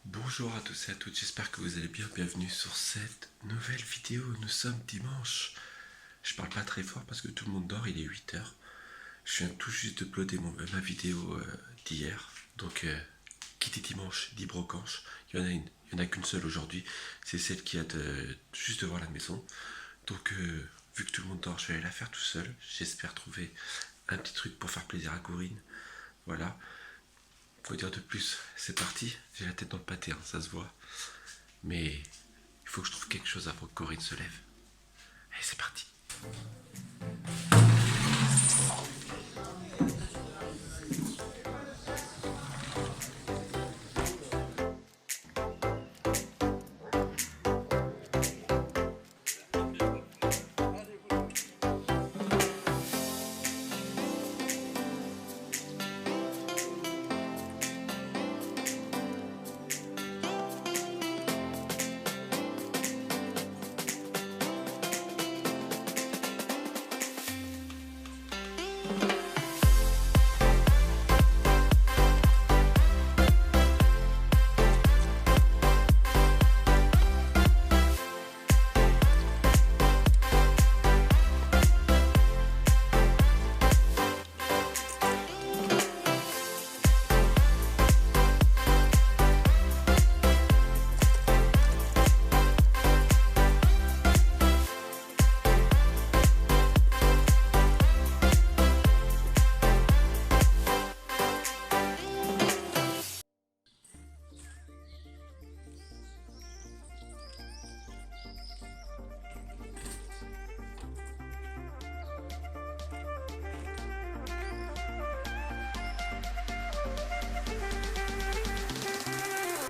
Bonjour à tous et à toutes, j'espère que vous allez bien. Bienvenue sur cette nouvelle vidéo. Nous sommes dimanche. Je parle pas très fort parce que tout le monde dort, il est 8 h. Je viens tout juste de uploader ma vidéo d'hier. Donc, qui dit dimanche dit brocanche. Il y en a qu'une seule aujourd'hui. C'est celle qui est juste devant la maison. Donc, vu que tout le monde dort, je vais aller la faire tout seul. J'espère trouver un petit truc pour faire plaisir à Corinne. Voilà. Quoi dire de plus? C'est parti. J'ai la tête dans le pâté, hein, ça se voit. Mais il faut que je trouve quelque chose avant que Corinne se lève. Allez, c'est parti.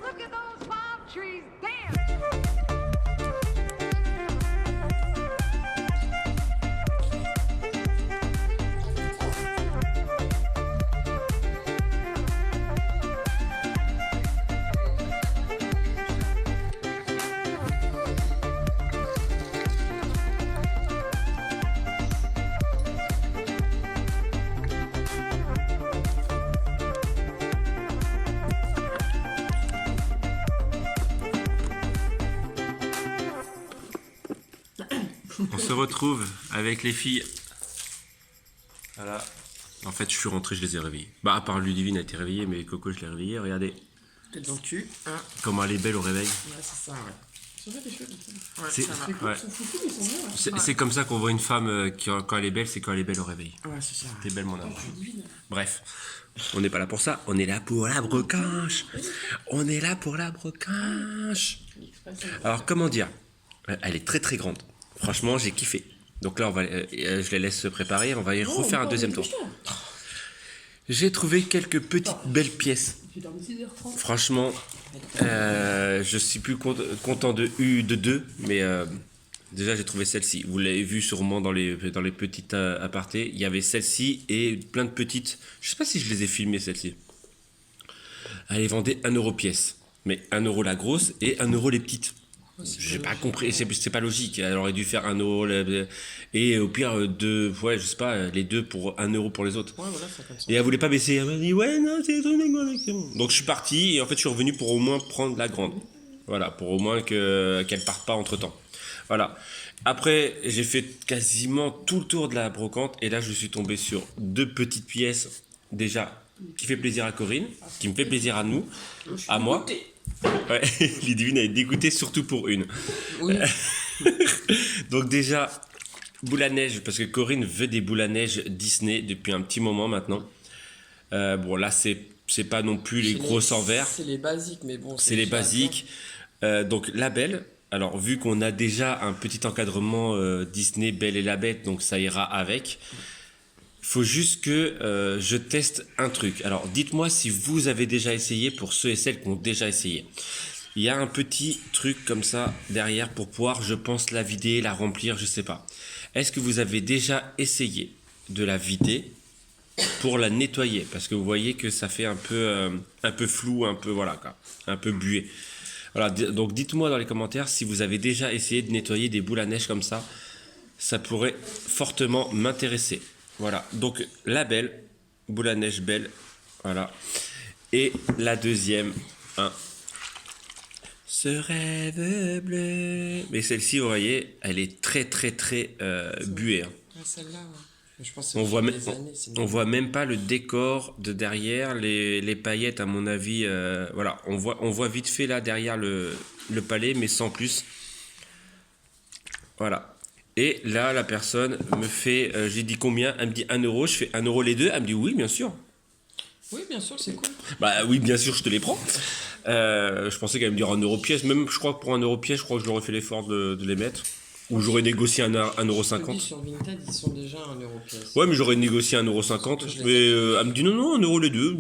Look at those palm trees dance! On se retrouve avec les filles. Voilà. En fait, je suis rentré, je les ai réveillées. Bah, à part Ludivine a été réveillée, mais Coco, je l'ai réveillée. Regardez Tête dans le cul. Hein. comment elle est belle au réveil. Ouais, c'est ça, ouais. Ils sont faits les cheveux comme ça. Ouais, C'est ça marche. ouais. Ils sont foutus, mais ils sont bien. C'est comme ça qu'on voit une femme quand elle est belle, c'est quand elle est belle au réveil. Ouais, c'est ça. T'es belle, mon amour. Bref, on n'est pas là pour ça, on est là pour la brocanche. On est là pour la brocanche. Alors, comment dire? Elle est très très grande. Franchement, j'ai kiffé. Donc là, je les laisse se préparer, on va y refaire un deuxième tour. J'ai trouvé quelques petites belles pièces. Franchement, je suis plus content de deux, mais déjà j'ai trouvé celle-ci. Vous l'avez vu sûrement dans les petites apartés. Il y avait celle-ci et plein de petites. Je sais pas si je les ai filmées celle-ci. Elle les vendait 1 euro pièce. Mais 1 euro la grosse et 1 euro les petites. J'ai pas compris, c'est pas logique. Elle aurait dû faire 1 euro et au pire deux, ouais, je sais pas, les deux pour 1 euro pour les autres. Ouais, voilà, ça comme ça. Et elle voulait pas baisser. Elle m'a dit ouais non c'est trop négocié, c'est bon. Donc je suis parti et en fait je suis revenu pour au moins prendre la grande. Voilà, pour au moins qu'elle parte pas entre temps. Voilà. Après j'ai fait quasiment tout le tour de la brocante et là je suis tombé sur 2 petites pièces déjà qui fait plaisir à Corinne, qui me fait plaisir à nous, à moi. Ouais, Lidivine est dégoûtée surtout pour une. Oui. Donc déjà, boule à neige, parce que Corinne veut des boules à neige Disney depuis un petit moment maintenant. Bon là c'est pas non plus les grosses en verre, C'est les basiques, mais bon. c'est les déjà basiques. Donc la Belle, alors vu qu'on a déjà un petit encadrement Disney Belle et la Bête, donc ça ira avec. Faut juste que je teste un truc. Alors dites-moi si vous avez déjà essayé, pour ceux et celles qui ont déjà essayé. Il y a un petit truc comme ça derrière pour pouvoir, je pense, la vider, la remplir, je sais pas. Est-ce que vous avez déjà essayé de la vider pour la nettoyer? Parce que vous voyez que ça fait un peu flou, un peu voilà quoi, un peu bué. Voilà, donc dites-moi dans les commentaires si vous avez déjà essayé de nettoyer des boules à neige comme ça. Ça pourrait fortement m'intéresser. Voilà, donc la Belle, boule à neige Belle, voilà. Et la deuxième, hein, Ce rêve bleu. Mais celle-ci, vous voyez, elle est très buée. Hein. Ah, celle-là, ouais. Je pense que On voit, des années, c'est on voit même pas le décor de derrière, les paillettes à mon avis. Voilà, on voit vite fait là derrière le palais, mais sans plus. Voilà. Et là, la personne me fait, j'ai dit combien? Elle me dit 1 euro, je fais 1 euro les deux. Elle me dit oui, bien sûr. Oui, bien sûr, c'est cool. Bah oui, bien sûr, je te les prends. Je pensais qu'elle me dire 1 euro pièce. Même, je crois que pour 1 euro pièce, je crois que j'aurais fait l'effort de les mettre. Ou j'aurais négocié 1 euro Je te dis, 50. sur Vinted, ils sont déjà 1 euro pièce. Ouais, mais j'aurais négocié 1 euro 50. Je les Mais elle me dit non, 1 euro les deux.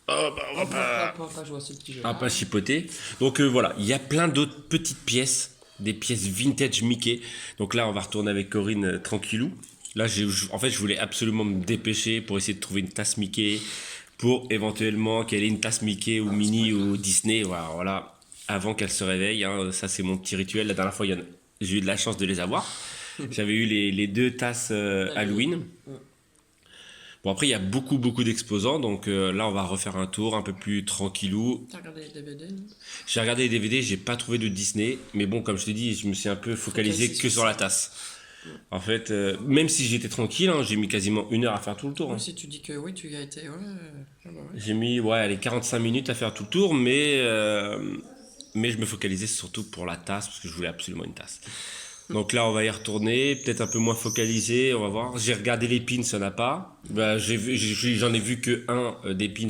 Ah bah, on va pas. Pas jouer à ce petit jeu. Ah, pas chipoter. Donc voilà, il y a plein d'autres petites pièces, des pièces vintage Mickey. Donc là, on va retourner avec Corinne tranquillou. Là, en fait, je voulais absolument me dépêcher pour essayer de trouver une tasse Mickey, pour éventuellement qu'elle ait une tasse Mickey ou Minnie ou Disney. Voilà, avant qu'elle se réveille. Hein. Ça, c'est mon petit rituel. La dernière fois, j'ai eu de la chance de les avoir. J'avais eu les 2 tasses Halloween. Bon, après, il y a beaucoup d'exposants, donc là, on va refaire un tour un peu plus tranquillou. T'as regardé les DVD, non? J'ai regardé les DVD, j'ai pas trouvé de Disney, mais bon, comme je te dis, je me suis un peu focalisé que sur la tasse. En fait, même si j'étais tranquille, hein, j'ai mis quasiment 1 heure à faire tout le tour. Hein. Si tu dis que oui, tu y as été, ouais. Ah bah ouais. J'ai mis, allez, 45 minutes à faire tout le tour, mais je me focalisais surtout pour la tasse, parce que je voulais absolument une tasse. Donc là, on va y retourner, peut-être un peu moins focalisé, on va voir. J'ai regardé les pins, ça n'a pas. Bah, j'en ai vu que un des pins,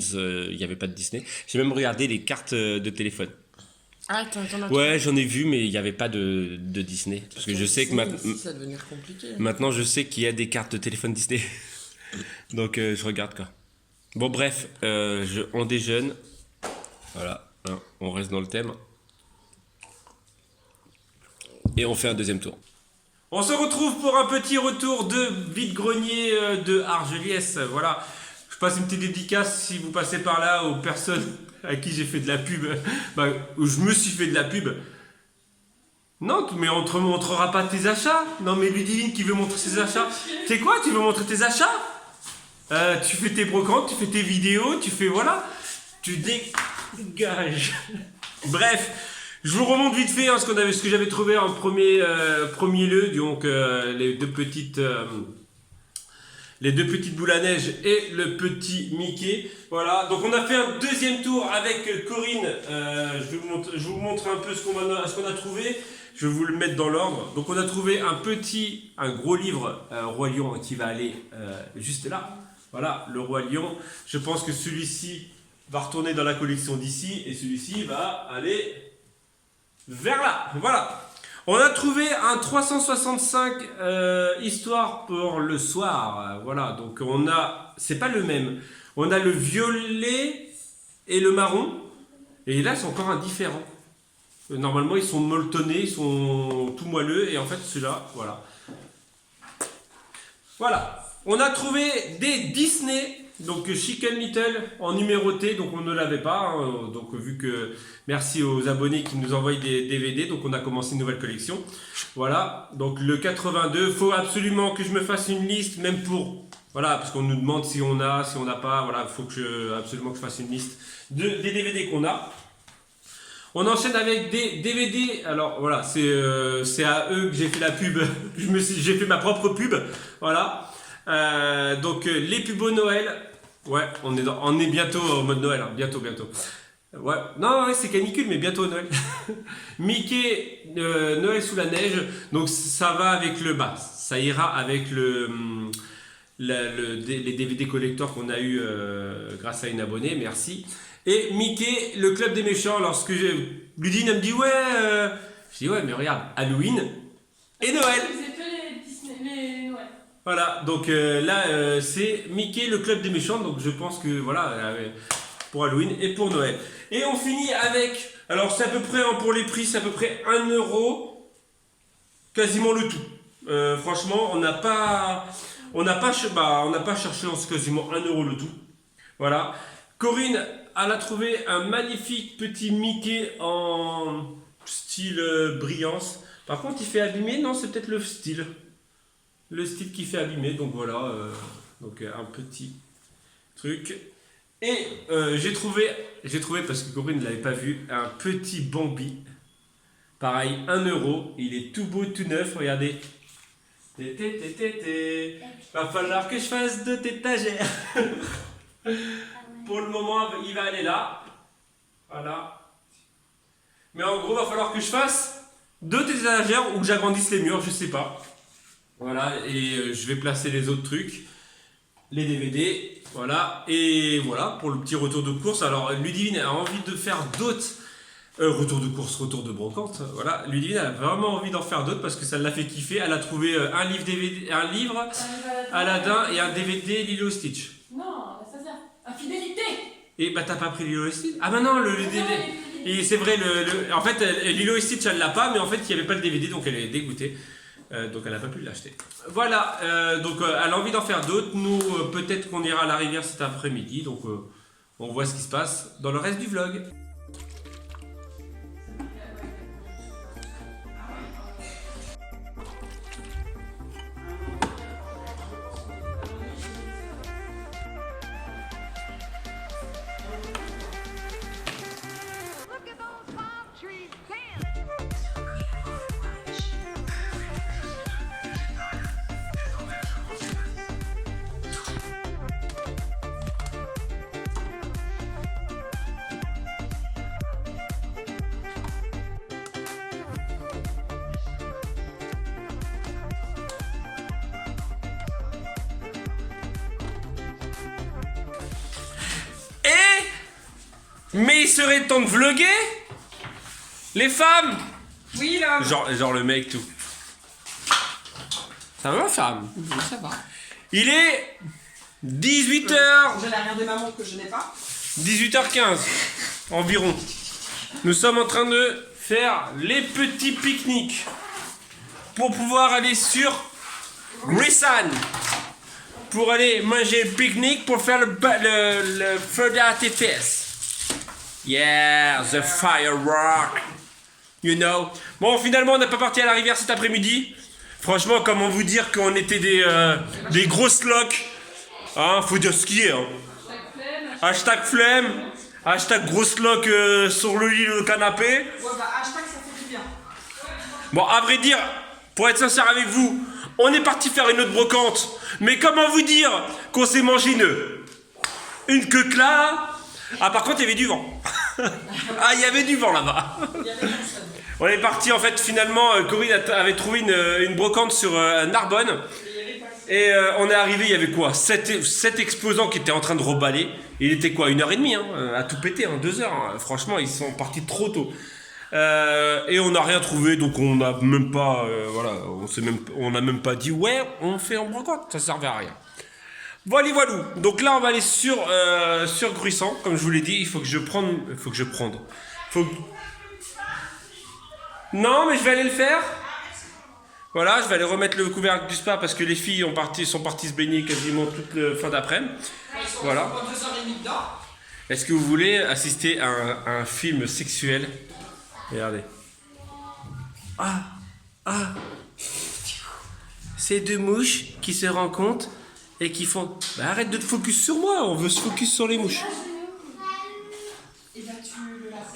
il n'y avait pas de Disney. J'ai même regardé les cartes de téléphone. Ah, t'en as Ouais, j'en ai vu, mais il n'y avait pas de Disney. Parce que je sais que ça va devenir compliqué. maintenant, je sais qu'il y a des cartes de téléphone Disney. Donc, je regarde quoi. Bon, bref, on déjeune. Voilà, hein, on reste dans le thème. Et on fait un deuxième tour. On se retrouve pour un petit retour de vide-grenier de Argeliès. Voilà, je passe une petite dédicace si vous passez par là aux personnes à qui j'ai fait de la pub, où je me suis fait de la pub. Non, mais on te montrera pas tes achats. Non, mais Ludivine qui veut montrer ses achats. C'est quoi, tu veux montrer tes achats? Tu fais tes brocantes, tu fais tes vidéos, tu fais voilà. Tu dégages. Bref. Je vous remonte vite fait hein, ce que j'avais trouvé en premier lieu, donc les deux petites boules à neige et le petit Mickey. Voilà, donc on a fait un deuxième tour avec Corinne. Je vous montre un peu ce qu'on a trouvé. Je vais vous le mettre dans l'ordre. Donc on a trouvé un gros livre Roi Lion qui va aller juste là. Voilà, le Roi Lion. Je pense que celui-ci va retourner dans la collection d'ici et celui-ci va aller vers là, voilà. On a trouvé un 365 histoire pour le soir. Voilà, donc c'est pas le même. On a le violet et le marron. Et là, c'est encore un différent. Normalement, ils sont molletonnés, ils sont tout moelleux. Et en fait, celui-là, voilà. Voilà. On a trouvé des Disney. Donc Chicken Little en numéroté, donc on ne l'avait pas, hein, donc vu que merci aux abonnés qui nous envoient des DVD, donc on a commencé une nouvelle collection. Voilà, donc le 82, faut absolument que je me fasse une liste, même pour, voilà, parce qu'on nous demande si on n'a pas, voilà, faut absolument que je fasse une liste des DVD qu'on a. On enchaîne avec des DVD, alors voilà, c'est à eux que j'ai fait la pub, j'ai fait ma propre pub, voilà. Donc les pubs Noël, ouais, on est bientôt en mode Noël, hein, bientôt. Ouais, non, ouais, c'est canicule, mais bientôt Noël. Mickey, Noël sous la neige, donc ça va avec ça ira avec les DVD collector qu'on a eu grâce à une abonnée, merci. Et Mickey, le club des méchants, lorsque Ludine me dit ouais, je dis ouais, mais regarde, Halloween et Noël. Voilà, donc là c'est Mickey, le club des méchants, donc je pense que voilà, pour Halloween et pour Noël. Et on finit avec, alors c'est à peu près, hein, pour les prix, c'est à peu près 1 euro, quasiment le tout. Franchement, on n'a pas cherché, c'est quasiment 1 euro le tout. Voilà. Corinne, elle a trouvé un magnifique petit Mickey en style brillance. Par contre, il fait abîmer, non, c'est peut-être le style. Le style qui fait abîmer, donc voilà, donc un petit truc. Et j'ai trouvé, parce que Corinne ne l'avait pas vu, un petit Bambi. Pareil, 1 euro. Il est tout beau, tout neuf, regardez. Va falloir que je fasse 2 étagères. Pour le moment, il va aller là. Voilà. Mais en gros, va falloir que je fasse 2 étagères ou que j'agrandisse les murs, je sais pas. Voilà, et je vais placer les autres trucs. Les DVD, voilà. Et voilà, pour le petit retour de course. Alors, Ludivine a envie de faire d'autres... retour de course, retour de brocante, voilà. Ludivine a vraiment envie d'en faire d'autres parce que ça l'a fait kiffer. Elle a trouvé un livre DVD, un livre Aladdin et un DVD Lilo et Stitch. Non, ça c'est infidélité. Et bah t'as pas pris Lilo et Stitch? Ah bah non, le DVD. Et c'est vrai, en fait, Lilo et Stitch elle l'a pas, mais en fait il n'y avait pas le DVD donc elle est dégoûtée. Donc elle n'a pas pu l'acheter. Voilà, donc elle a envie d'en faire d'autres. Nous, peut-être qu'on ira à la rivière cet après-midi. Donc on voit ce qui se passe dans le reste du vlog. Look at those palm trees dance. Mais il serait temps de vlogger, les femmes. Oui, là. Genre le mec tout. Ça va, femme? Oui, ça va. Il est 18h, J'ai la regarder ma montre que je n'ai pas. 18h15 environ. Nous sommes en train de faire les petits pique-niques pour pouvoir aller sur Grissan. Pour aller manger le pique-nique pour faire le feu d'artifice. Yeah, the firework. You know. Bon, finalement, on n'a pas parti à la rivière cet après-midi. Franchement, comment vous dire qu'on était des grosses loques. Hein, faut dire ce qui est. Hein. Hashtag flemme. Hashtag grosse loque sur le lit, le canapé. Ouais, bah, hashtag ça fait du bien. Bon, à vrai dire, pour être sincère avec vous, on est parti faire une autre brocante. Mais comment vous dire qu'on s'est mangé une queue là. Ah, par contre, il y avait du vent. Ah, il y avait du vent là-bas. On est parti, en fait, finalement, Corinne avait trouvé une brocante sur Narbonne. Et on est arrivé, il y avait quoi 7 exposants qui étaient en train de reballer. Il était quoi 1h30 hein, à tout péter, 2 heures. Hein. Franchement, ils sont partis trop tôt. Et on n'a rien trouvé, donc on n'a même pas, voilà, on n'a même pas dit ouais, on fait en brocante, ça servait à rien. Voilà, voilou. Donc là, on va aller sur Gruissant, comme je vous l'ai dit. Il faut que je prenne. Non, mais je vais aller le faire. Voilà, je vais aller remettre le couvercle du spa parce que les filles sont parties se baigner quasiment toute la fin d'après-midi. Voilà. Est-ce que vous voulez assister à un film sexuel? Regardez. Ah. Ces 2 mouches qui se rencontrent et qui font... Bah, arrête de te focus sur moi, on veut se focus sur les mouches. Et bah tu le lasses.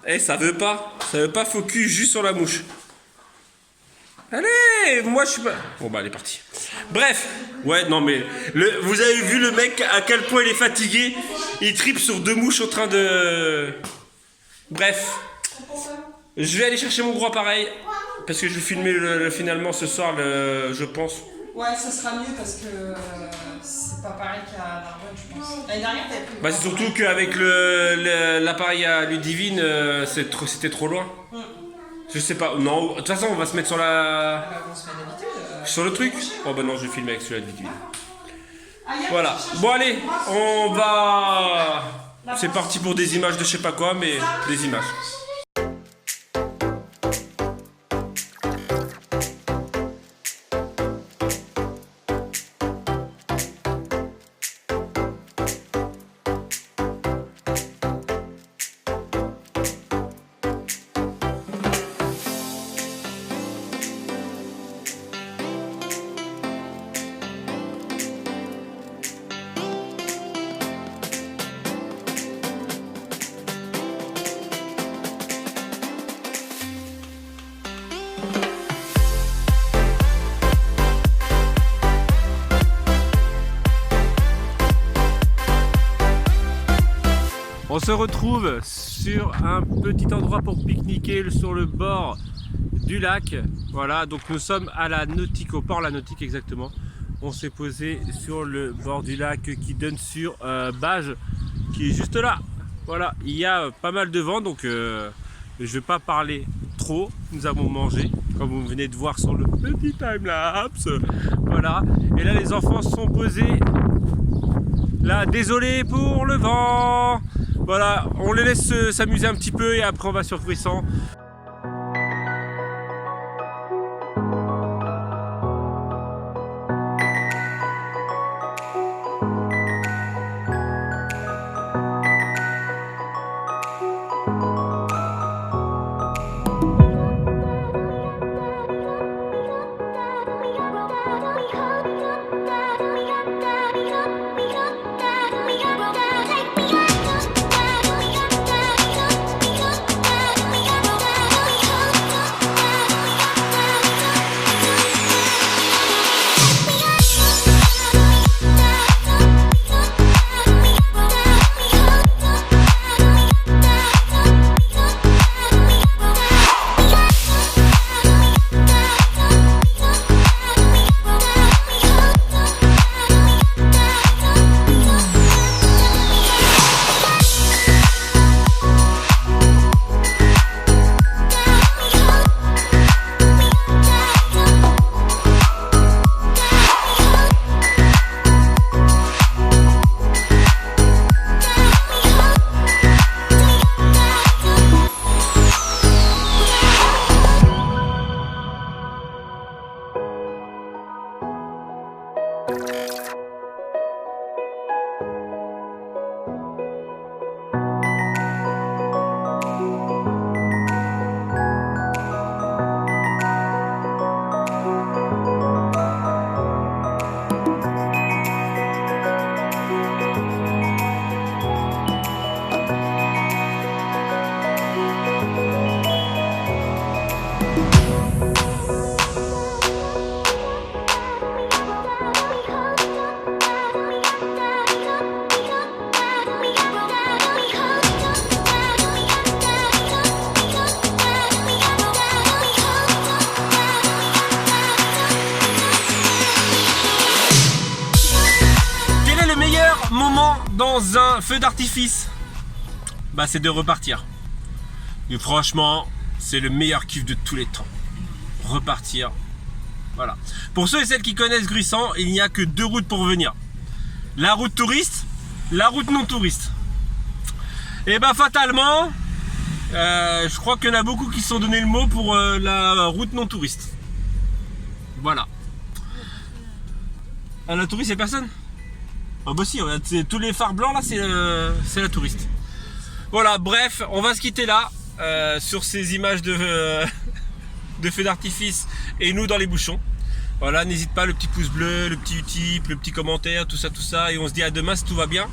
Eh, ça veut pas focus juste sur la mouche. Allez, moi je suis pas... Bon bah elle est partie. Bref, ouais non mais vous avez vu le mec à quel point il est fatigué. Il tripe sur 2 mouches en train de... Bref, je vais aller chercher mon gros appareil parce que je vais filmer finalement ce soir, je pense. Ouais, ça sera mieux parce que c'est pas pareil qu'à Narbonne, je pense. L'année dernière, t'avais pris. Bah c'est surtout qu'avec l'appareil à Ludivine, c'était trop loin. Je sais pas, non, de toute façon on va se mettre sur On se fait d'habitude. sur le truc. Oh bah non, je vais filmer avec celui-là de Ludivine. Voilà, bon allez, on va... C'est parti pour des images de je sais pas quoi, mais des images. On se retrouve sur un petit endroit pour pique-niquer sur le bord du lac. Voilà, donc nous sommes à la Nautique, au port La Nautique exactement. On s'est posé sur le bord du lac qui donne sur Bages, qui est juste là. Voilà, il y a pas mal de vent, donc je ne vais pas parler trop. Nous avons mangé, comme vous venez de voir sur le petit timelapse. Voilà, et là les enfants se sont posés. Là, désolé pour le vent. Voilà, on les laisse s'amuser un petit peu et après on va sur Gruissant. Moment dans un feu d'artifice, bah c'est de repartir. Et franchement, c'est le meilleur kiff de tous les temps. Repartir. Voilà. Pour ceux et celles qui connaissent Gruissant, il n'y a que deux routes pour venir. La route touriste, la route non touriste. Et bah fatalement, je crois qu'il y en a beaucoup qui se sont donné le mot pour la route non touriste. Voilà. À la touriste, c'est personne? Ah bah si, regarde, tous les phares blancs là, c'est la touriste. Voilà, bref, on va se quitter là sur ces images de feux d'artifice et nous dans les bouchons. Voilà, n'hésite pas, le petit pouce bleu, le petit utip, le petit commentaire, tout ça, et on se dit à demain si tout va bien.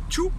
Tchou!